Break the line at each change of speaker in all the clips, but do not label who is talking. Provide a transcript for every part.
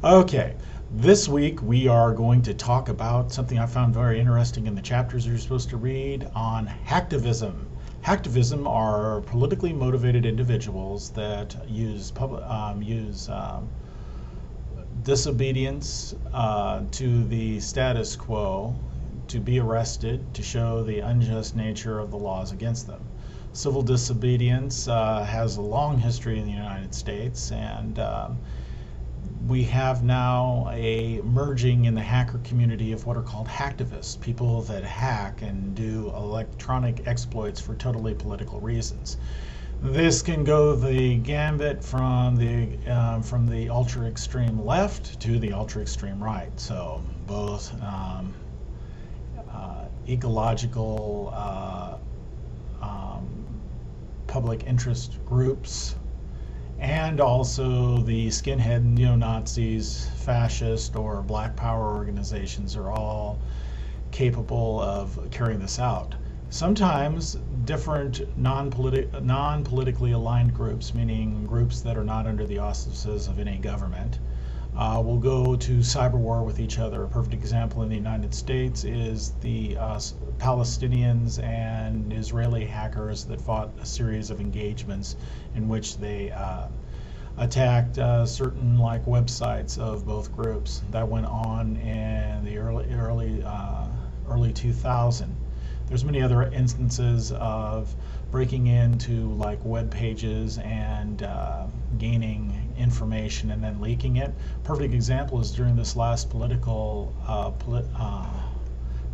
Okay, this week we are going to talk about something I found very interesting in the chapters you're supposed to read on hacktivism. Hacktivism are politically motivated individuals that use disobedience to the status quo to be arrested to show the unjust nature of the laws against them. Civil disobedience has a long history in the United States, and we have now a merging in the hacker community of what are called hacktivists, people that hack and do electronic exploits for totally political reasons. This can go the gambit from the ultra extreme left to the ultra extreme right. So both ecological public interest groups, and also the skinhead neo-Nazis, fascist, or black power organizations are all capable of carrying this out. Sometimes different non-politically aligned groups, meaning groups that are not under the auspices of any government, will go to cyber war with each other. A perfect example in the United States is the Palestinians and Israeli hackers that fought a series of engagements in which they attacked certain websites of both groups. That went on in the early 2000s. There's many other instances of breaking into web pages and gaining information and then leaking it. Perfect example is during this last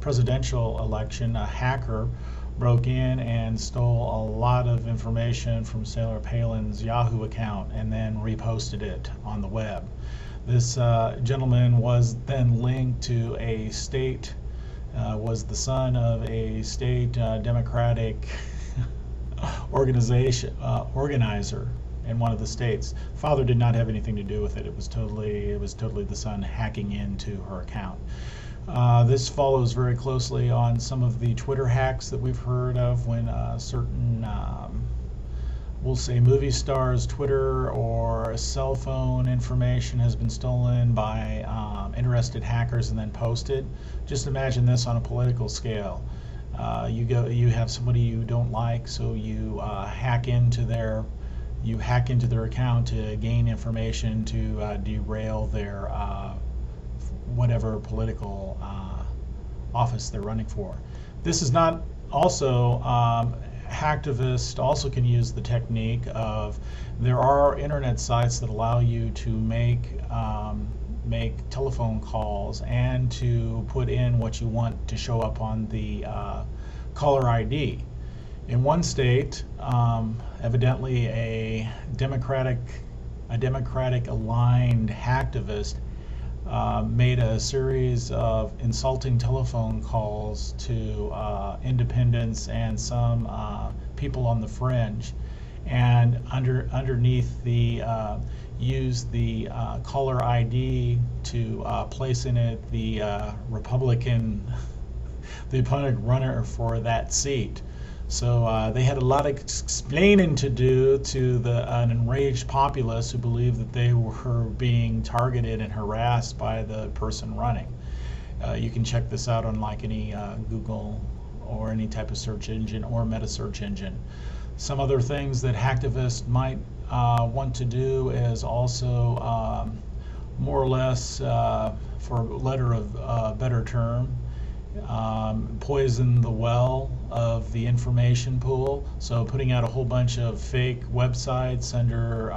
presidential election, a hacker broke in and stole a lot of information from Sarah Palin's Yahoo account and then reposted it on the web. This gentleman was then linked to a state, was the son of a state Democratic organizer in one of the states. Father did not have anything to do with it. It was totally the son hacking into her account. This follows very closely on some of the Twitter hacks that we've heard of when certain, we'll say, movie stars' Twitter or cell phone information has been stolen by interested hackers and then posted. Just imagine this on a political scale. You have somebody you don't like, so you hack into their account to gain information to derail their whatever political office they're running for. This is not also hacktivists also can use the technique of, there are internet sites that allow you to make telephone calls and to put in what you want to show up on the caller ID. In one state, evidently a Democratic aligned hacktivist made a series of insulting telephone calls to independents and some people on the fringe, and underneath the used the caller ID to place in it the the opponent runner for that seat. So they had a lot of explaining to do to an enraged populace who believed that they were being targeted and harassed by the person running. You can check this out on any Google or any type of search engine or meta search engine. Some other things that hacktivists might want to do is also more or less, for lack of a better term, poison the well of the information pool. So putting out a whole bunch of fake websites under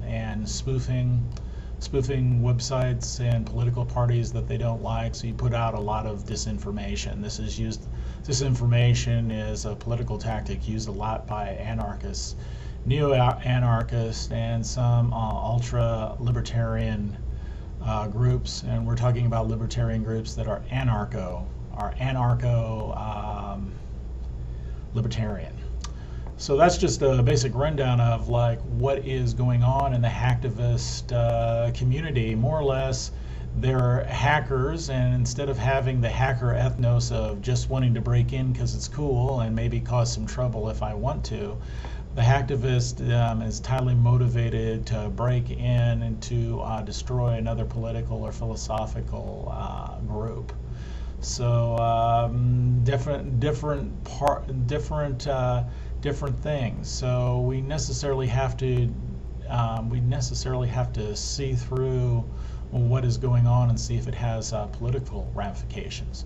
and spoofing websites and political parties that they don't like. So you put out a lot of disinformation. Disinformation is a political tactic used a lot by anarchists, neo-anarchists, and some ultra-libertarian groups. And we're talking about libertarian groups that are anarcho-libertarian. So that's just a basic rundown of what is going on in the hacktivist community. More or less, they're hackers, and instead of having the hacker ethnos of just wanting to break in because it's cool and maybe cause some trouble if I want to, The hacktivist is tightly motivated to break in and to destroy another political or philosophical group. So different things. So we necessarily have to see through what is going on and see if it has political ramifications.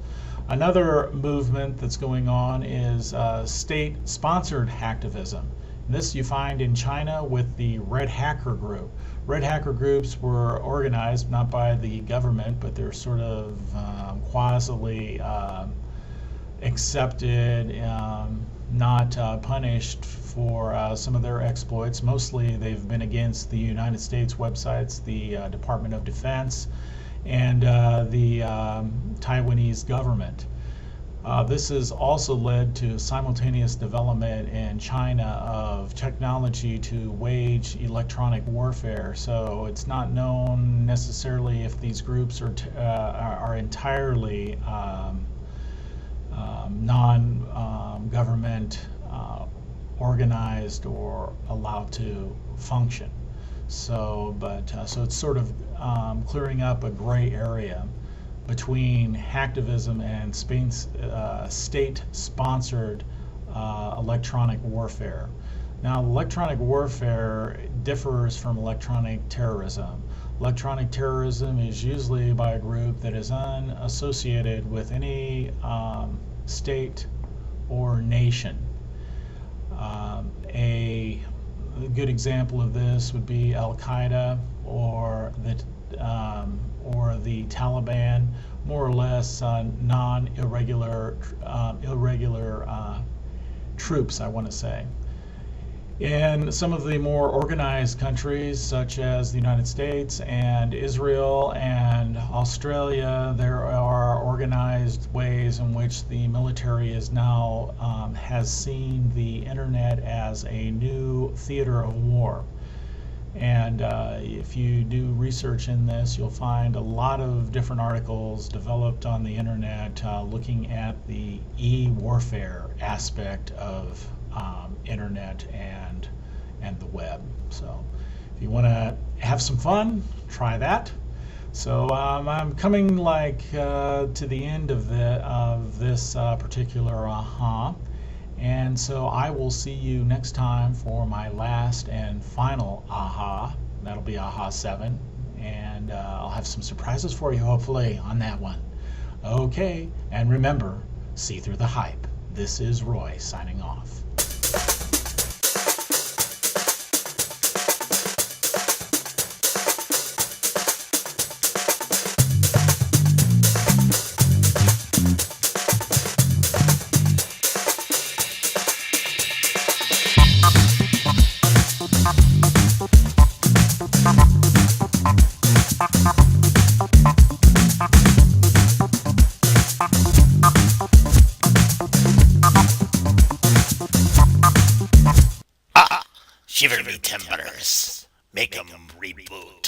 Another movement that's going on is state-sponsored hacktivism. This you find in China with the Red Hacker Group. Red Hacker groups were organized not by the government, but they're sort of quasi accepted, not punished for some of their exploits. Mostly they've been against the United States websites, the Department of Defense, and the Taiwanese government. This has also led to simultaneous development in China of technology to wage electronic warfare. So it's not known necessarily if these groups are entirely non-government organized or allowed to function. So it's sort of clearing up a gray area between hacktivism and state-sponsored electronic warfare. Now, electronic warfare differs from electronic terrorism. Electronic terrorism is usually by a group that is unassociated with any state or nation. A good example of this would be Al-Qaeda or the Taliban, more or less irregular troops, I want to say. In some of the more organized countries, such as the United States and Israel and Australia, there are organized ways in which the military is now has seen the internet as a new theater of war. And if you do research in this, you'll find a lot of different articles developed on the internet looking at the e-warfare aspect of internet and the web. So if you want to have some fun, try that. So I'm coming to the end of this particular Ahha. And so I will see you next time for my last and final Ahha. That'll be Ahha 7. And I'll have some surprises for you, hopefully, on that one. Okay, and remember, see through the hype. This is Roy signing off.
Shiver me timbers, make 'em reboot.